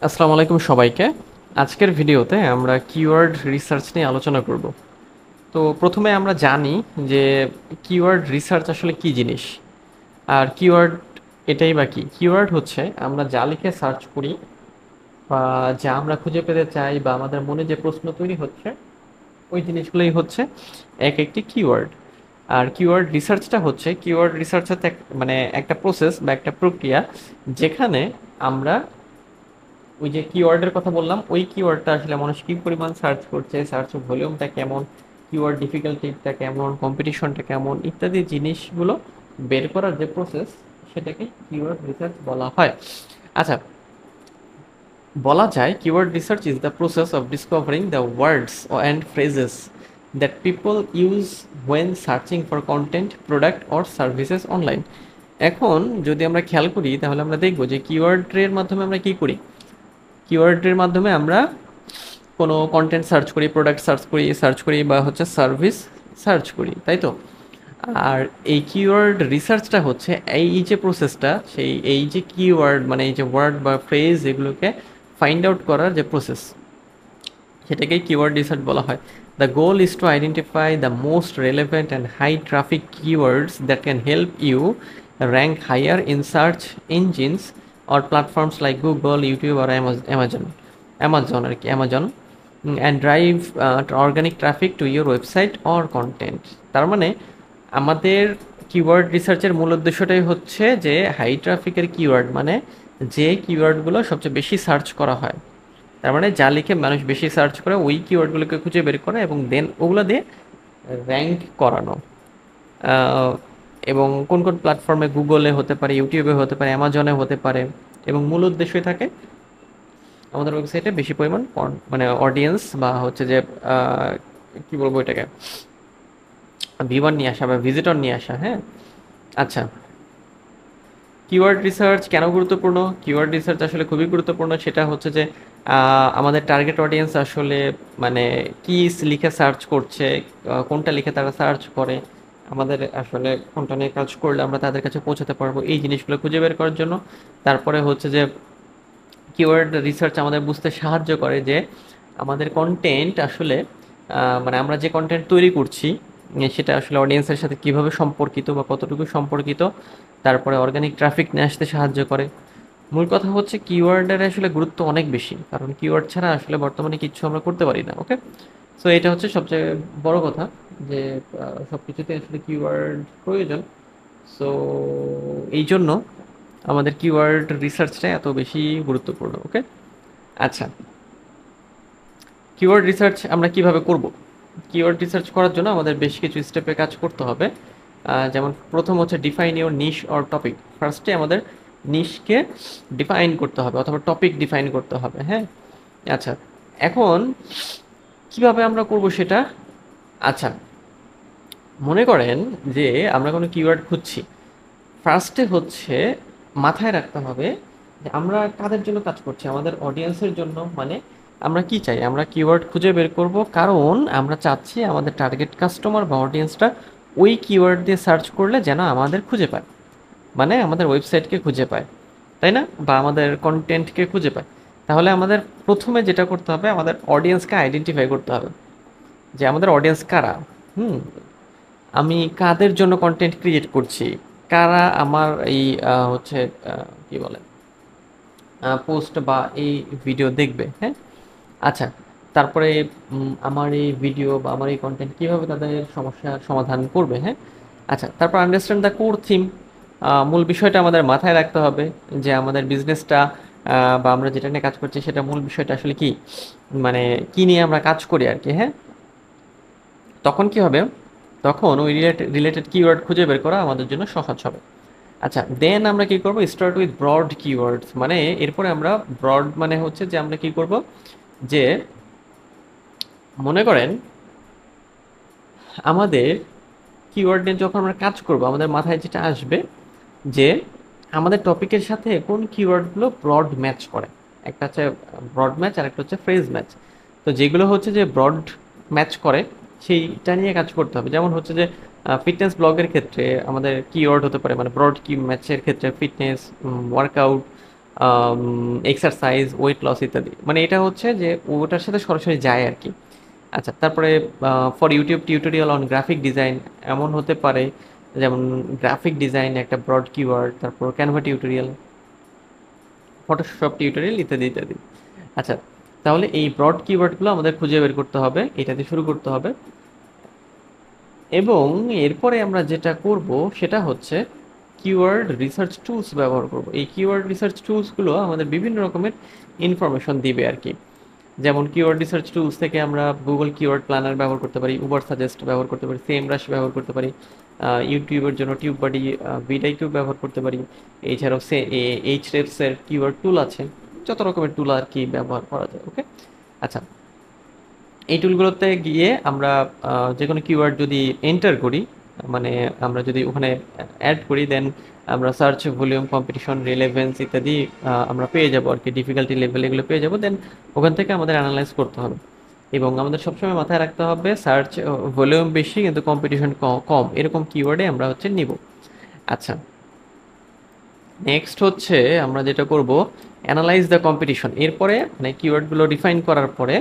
আসসালামু আলাইকুম সবাইকে। আজকের ভিডিওতে আমরা কিওয়ার্ড রিসার্চ নিয়ে আলোচনা করব। তো প্রথমে আমরা জানি যে কিওয়ার্ড রিসার্চ আসলে কি জিনিস, আর কিওয়ার্ড এটাই বা কি। কিওয়ার্ড হচ্ছে আমরা যা লিখে সার্চ করি বা যা আমরা খুঁজে পেতে চাই বা আমাদের মনে যে প্রশ্ন তৈরি হচ্ছে, ওই জিনিসগুলোই হচ্ছে এক একটি কিওয়ার্ড। আর কিওয়ার্ড রিসার্চটা হচ্ছে, কিওয়ার্ড রিসার্চ হচ্ছে মানে একটা প্রসেস বা একটা প্রক্রিয়া, যেখানে আমরা ওই যে কিওয়ার্ডের কথা বললাম, ওই কিওয়ার্ডটা আসলে মানুষ কি পরিমাণ সার্চ করছে, সার্চ ভলিউমটা কেমন, কিওয়ার্ড ডিফিকাল্টিটা কেমন, কম্পিটিশনটা কেমন, ইত্যাদি জিনিসগুলো বের করার যে প্রসেস, সেটাকে কিওয়ার্ড রিসার্চ বলা হয়। আচ্ছা, বলা যায় keyword research is the process of discovering the words and phrases that people use when searching for content, product or services online. এখন যদি আমরা খেয়াল করি, তাহলে আমরা দেখব যে কিওয়ার্ডের মাধ্যমে আমরা কি করি। কিওয়ার্ডের মাধ্যমে আমরা কোনো কন্টেন্ট সার্চ করি, প্রোডাক্ট সার্চ করি বা হচ্ছে সার্ভিস সার্চ করি, তাই তো? আর এই কিওয়ার্ড রিসার্চটা হচ্ছে এই যে প্রসেসটা, এই যে কিওয়ার্ড মানে এই যে ওয়ার্ড বা ফ্রেজ, এগুলোকে ফাইন্ড আউট করার যে প্রসেস, সেটাকেই কিওয়ার্ড রিসার্চ বলা হয়। The goal is to identify the most relevant and high traffic keywords that can help you rank higher in search engines or platforms like Google, YouTube আর Amazon আর কি, Amazon, and drive organic traffic to your website or content. তার মানে আমাদের keyword রিসার্চের মূল উদ্দেশ্যটাই হচ্ছে যে হাই ট্রাফিকের কিওয়ার্ড, মানে যে কিওয়ার্ডগুলো সবচেয়ে বেশি সার্চ করা হয়, তার মানে যা লিখে মানুষ বেশি সার্চ করে, ওই কিওয়ার্ডগুলোকে খুঁজে বের করা এবং দেন ওগুলো দিয়ে র্যাঙ্ক করানো। আহ, এবং কোন কোন প্ল্যাটফর্মে, গুগলে হতে পারে, ইউটিউবে হতে পারে, অ্যামাজনে হতে পারে, এবং মূল উদ্দেশ্যই থাকে আমাদের ওয়েবসাইটে বেশি পরিমাণ মানে অডিয়েন্স বা হচ্ছে যে কি বলবো এটাকে, ভিউয়ার নিয়ে আসা বা ভিজিটর নিয়ে আসা। হ্যাঁ, আচ্ছা, কিওয়ার্ড রিসার্চ কেন গুরুত্বপূর্ণ? কিওয়ার্ড রিসার্চ আসলে খুবই গুরুত্বপূর্ণ। সেটা হচ্ছে যে আমাদের টার্গেট অডিয়েন্স আসলে মানে কি লিখে সার্চ করছে, কোনটা লিখে তারা সার্চ করে, আমাদের আসলে কোনটা নিয়ে কাজ করলে আমরা তাদের কাছে পৌঁছাতে পারবো, এই জিনিসগুলো খুঁজে বের করার জন্য। তারপরে হচ্ছে যে কিওয়ার্ড রিসার্চ আমাদের বুঝতে সাহায্য করে যে আমাদের কন্টেন্ট আসলে মানে আমরা যে কন্টেন্ট তৈরি করছি, সেটা আসলে অডিয়েন্সের সাথে কিভাবে সম্পর্কিত বা কতটুকু সম্পর্কিত। তারপরে অর্গানিক ট্রাফিক নিয়ে আসতে সাহায্য করে। মূল কথা হচ্ছে কিওয়ার্ডের আসলে গুরুত্ব অনেক বেশি, কারণ কিওয়ার্ড ছাড়া আসলে বর্তমানে কিচ্ছু আমরা করতে পারি না। ওকে, সো এটা হচ্ছে সবচেয়ে বড় কথা, যে সব কিছুতে আসলে কিওয়ার্ড প্রয়োজন। সো এই জন্য আমাদের কিওয়ার্ড রিসার্চটা এত বেশি গুরুত্বপূর্ণ। ওকে, আচ্ছা, কিওয়ার্ড রিসার্চ আমরা কিভাবে করব? কিওয়ার্ড রিসার্চ করার জন্য আমাদের বেশ কিছু স্টেপে কাজ করতে হবে। যেমন প্রথম হচ্ছে define your niche or topic. ফার্স্টে আমাদের নিশকে ডিফাইন করতে হবে অথবা টপিক ডিফাইন করতে হবে। হ্যাঁ, আচ্ছা, এখন কিভাবে আমরা করব সেটা? আচ্ছা, মনে করেন যে আমরা কোনো কিওয়ার্ড খুঁজছি। ফার্স্টে হচ্ছে মাথায় রাখতে হবে যে আমরা কাদের জন্য কাজ করছি, আমাদের অডিয়েন্সের জন্য। মানে আমরা কি চাই, আমরা কিওয়ার্ড খুঁজে বের করব কারণ আমরা চাচ্ছি আমাদের টার্গেট কাস্টমার বা অডিয়েন্সটা ওই কিওয়ার্ড দিয়ে সার্চ করলে যেন আমাদের খুঁজে পায়, মানে আমাদের ওয়েবসাইটকে খুঁজে পায়, তাই না? বা আমাদের কন্টেন্টকে খুঁজে পায়। তাহলে আমাদের প্রথমে যেটা করতে হবে, আমাদের অডিয়েন্সকে আইডেন্টিফাই করতে হবে যে আমাদের অডিয়েন্স কারা। হুম, আমি কাদের জন্য কন্টেন্ট ক্রিয়েট করছি, কারা আমার এই হচ্ছে কি বলে পোস্ট বা এই ভিডিও দেখবে। হ্যাঁ, আচ্ছা, তারপরে আমার এই ভিডিও বা আমার এই কন্টেন্ট কীভাবে তাদের সমস্যার সমাধান করবে। হ্যাঁ, আচ্ছা, তারপর আন্ডারস্ট্যান্ড দ্য কোর থিম। মূল বিষয়টা আমাদের মাথায় রাখতে হবে যে আমাদের বিজনেসটা বা আমরা যেটা নিয়ে কাজ করছি সেটা মূল বিষয়টা আসলে কি, মানে কি নিয়ে আমরা কাজ করি আর কি। হ্যাঁ, তখন কি হবে, তখন ওই রিলেটেড কিওয়ার্ড খুঁজে বের করা আমাদের জন্য সহজ হবে। আচ্ছা, দেন আমরা কি করব, স্টার্ট উইথ ব্রড কিওয়ার্ডস। মানে এরপরে আমরা ব্রড মানে হচ্ছে যে আমরা কি করব, যে মনে করেন আমাদের কিওয়ার্ড নিয়ে যখন আমরা কাজ করব, আমাদের মাথায় যেটা আসবে যে আমাদের টপিকের সাথে কোন কিওয়ার্ডগুলো ব্রড ম্যাচ করে। একটা হচ্ছে ব্রড ম্যাচ আর একটা হচ্ছে ফ্রেজ ম্যাচ। তো যেগুলো হচ্ছে যে ব্রড ম্যাচ করে সেইটা নিয়ে কাজ করতে হবে। যেমন হচ্ছে যে ফিটনেস ব্লগের ক্ষেত্রে আমাদের কিওয়ার্ড হতে পারে, মানে ব্রড কি ম্যাচের ক্ষেত্রে fitness, workout, exercise, weight loss ইত্যাদি। মানে এটা হচ্ছে যে ওটার সাথে সরাসরি যায় আর কি। আচ্ছা, তারপরে for YouTube tutorial on graphic design এমন হতে পারে, যেমন গ্রাফিক ডিজাইন একটা ব্রড কিওয়ার্ড, তারপর ক্যানভা টিউটোরিয়াল, ফটোশপ টিউটোরিয়াল ইত্যাদি ইত্যাদি। আচ্ছা, তাহলে এই ব্রড কিওয়ার্ডগুলো আমাদের খুঁজে বের করতে হবে, এটাতে শুরু করতে হবে। এবং এরপরে আমরা যেটা করব সেটা হচ্ছে কিওয়ার্ড রিসার্চ টুলস ব্যবহার করব। এই কিওয়ার্ড রিসার্চ টুলসগুলো আমাদের বিভিন্ন রকমের ইনফরমেশন দিবে আর কি। যেমন কিওয়ার্ড রিসার্চ টুলস থেকে আমরা গুগল কিওয়ার্ড প্ল্যানার ব্যবহার করতে পারি, উবার সাজেস্ট ব্যবহার করতে পারি, সেমরাশ ব্যবহার করতে পারি, ইউটিউবের জন্য টিউববাডি, ভিডাইকিউ ব্যবহার করতে পারি। এছাড়াও এইচরেফসের কিওয়ার্ড টুল আছে, যত রকমের টুল আর কি ব্যবহার করা যায়। ওকে, আচ্ছা, এই টুলগুলোতে গিয়ে আমরা যে কোনো কিওয়ার্ড যদি এন্টার করি, মানে আমরা যদি ওখানে অ্যাড করি, দেন আমরা সার্চ ভলিউম, কম্পিটিশন, রিলেভেন্স ইত্যাদি আমরা পেয়ে যাবো আর কি, ডিফিকাল্টি লেভেল এগুলো পেয়ে যাবো। দেন ওখান থেকে আমাদের অ্যানালাইজ করতে হবে। এবং আমাদের সবসময় মাথায় রাখতে হবে সার্চ ভলিউম বেশি কিন্তু কম্পিটিশন কম, এরকম কিওয়ার্ডে আমরা হচ্ছে নিব। আচ্ছা, নেক্সট হচ্ছে আমরা যেটা করব, অ্যানালাইজ দ্য কম্পিটিশন। এরপরে মানে কিওয়ার্ডগুলো ডিফাইন করার পরে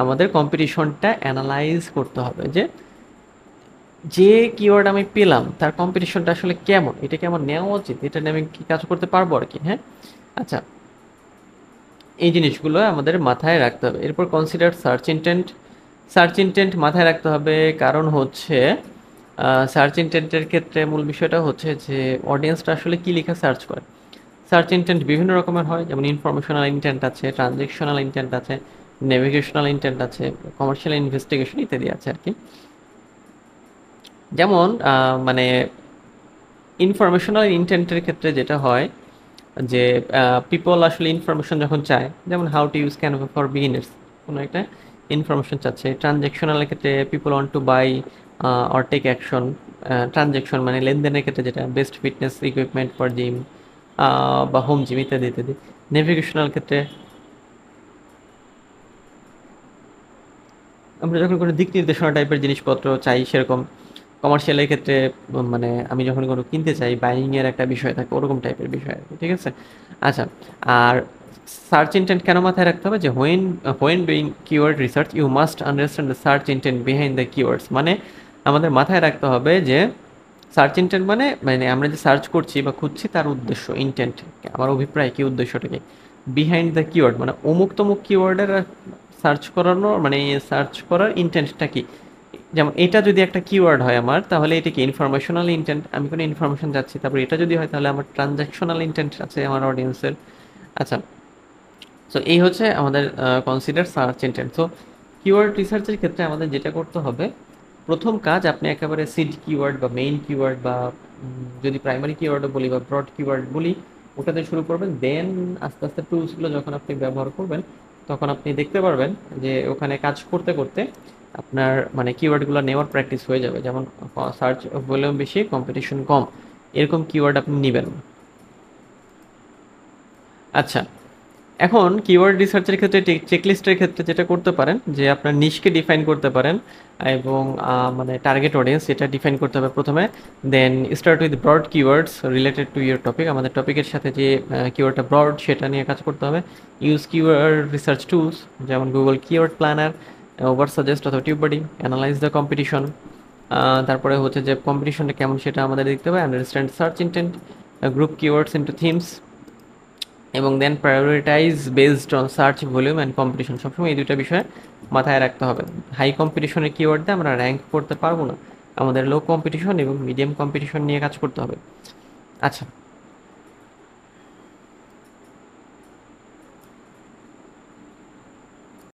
আমাদের কম্পিটিশনটা অ্যানালাইজ করতে হবে, যে যে কিওয়ার্ড আমি পেলাম তার কম্পিটিশনটা আসলে কেমন, এটা কি আমার নেওয়া উচিত, এটা নিয়ে আমি কি কাজ করতে পারবো আর কি। হ্যাঁ, আচ্ছা, এই জিনিসগুলো আমাদের মাথায় রাখতে হবে। এরপর consider search intent. Search intent মাথায় রাখতে হবে, কারণ হচ্ছে সার্চ ইন্টেন্টের ক্ষেত্রে মূল বিষয়টা হচ্ছে যে অডিয়েন্সটা আসলে কি লিখে সার্চ করে। সার্চ ইন্টেন্ট বিভিন্ন রকমের হয়, যেমন ইনফরমেশনাল ইন্টেন্ট আছে, ট্রানজেকশনাল ইন্টেন্ট আছে, নেভিগেশনাল ইন্টেন্ট আছে, কমার্শিয়াল ইনভেস্টিগেশন ইত্যাদি আছে আর কি। যেমন মানে ইনফরমেশনাল ইন্টেন্টের ক্ষেত্রে যেটা হয় যে পিপল আসলে ইনফরমেশন যখন চায়, যেমন how to use Canva for beginners, কোনো একটা ইনফরমেশন চাচ্ছে। ট্রানজ্যাকশনালের ক্ষেত্রে people want to buy or take action. Transaction মানে লেনদেনের ক্ষেত্রে যেটা, best fitness equipment for gym বা হোম জিম ইত্যাদি ইত্যাদি। নেভিগেশনাল ক্ষেত্রে আমরা যখন কোনো দিক নির্দেশনা টাইপের জিনিসপত্র চাই সেরকম। কমার্শিয়ালের ক্ষেত্রে মানে আমি যখন কোনো কিনতে চাই, বাইং এর একটা বিষয় থাকে, ওরকম টাইপের বিষয় আর কি, ঠিক আছে। আচ্ছা, আর সার্চ ইন্টেন্ট কেন মাথায় রাখতে হবে, যে when doing keyword research you must understand the search intent behind the keywords. মানে আমাদের মাথায় রাখতে হবে যে সার্চ ইন্টেন্ট মানে মানে আমরা যে সার্চ করছি বা খুঁজছি তার উদ্দেশ্য, ইন্টেন্ট, আমার অভিপ্রায় কি, উদ্দেশ্যটা কি। বিহাইন্ড দ্য কিওয়ার্ড মানে অমুক তমুক কিওয়ার্ডের সার্চ করানো, মানে সার্চ করার ইন্টেন্টটা কি। যেমন এটা যদি একটা কিওয়ার্ড হয় আমার, তাহলে এটা কি ইনফরমেশনাল ইন্টেন্ট, আমি কোনো ইনফরমেশন যাচ্ছি। তারপর এটা যদি হয় তাহলে আমার ট্রানজাকশনাল ইন্টেন্ট আছে আমার অডিয়েন্সের। আচ্ছা, সো এই হচ্ছে আমাদের consider search intent. So keyword রিসার্চের ক্ষেত্রে আমাদের যেটা করতে হবে, প্রথম কাজ আপনি একেবারে সিড কিওয়ার্ড বা মেইন কিওয়ার্ড বা যদি প্রাইমারি কিওয়ার্ডও বলি বা ব্রড কিওয়ার্ড বলি, ওটাতে শুরু করবেন। দেন আস্তে আস্তে টুলসগুলো যখন আপনি ব্যবহার করবেন, তখন আপনি দেখতে পারবেন যে ওখানে কাজ করতে করতে আপনার মানে কিওয়ার্ডগুলো নেওয়ার প্র্যাকটিস হয়ে যাবে। যেমন সার্চ ভলিউম বেশি, কম্পিটিশন কম, এরকম কিওয়ার্ড আপনি নেবেন। আচ্ছা, এখন কিওয়ার্ড রিসার্চের ক্ষেত্রে চেকলিস্টের ক্ষেত্রে যেটা করতে পারেন, যে আপনার নিশকে ডিফাইন করতে পারেন এবং মানে টার্গেট অডিয়েন্স এটা ডিফাইন করতে হবে প্রথমে। Then start with broad keywords related to your topic, আমাদের টপিকের সাথে যে কিওয়ার্ডটা ব্রড সেটা নিয়ে কাজ করতে হবে। ইউজ কিওয়ার্ড রিসার্চ টুলস, যেমন Google keyword planner, over suggest অথবা টিউববাডি। অ্যানালাইজ দ্য কম্পিটিশন, তারপরে হচ্ছে যে কম্পিটিশনটা কেমন সেটা আমাদের দেখতে হবে। Understand search intent, group keywords into themes, এবং then prioritise based on search volume and competition. সবসময় এই দুইটা বিষয় মাথায় রাখতে হবে। হাই কম্পিটিশনের কিওয়ার্ড দিয়ে আমরা র্যাঙ্ক করতে পারবো না, আমাদের লো কম্পিটিশন এবং মিডিয়াম কম্পিটিশন নিয়ে কাজ করতে হবে। আচ্ছা,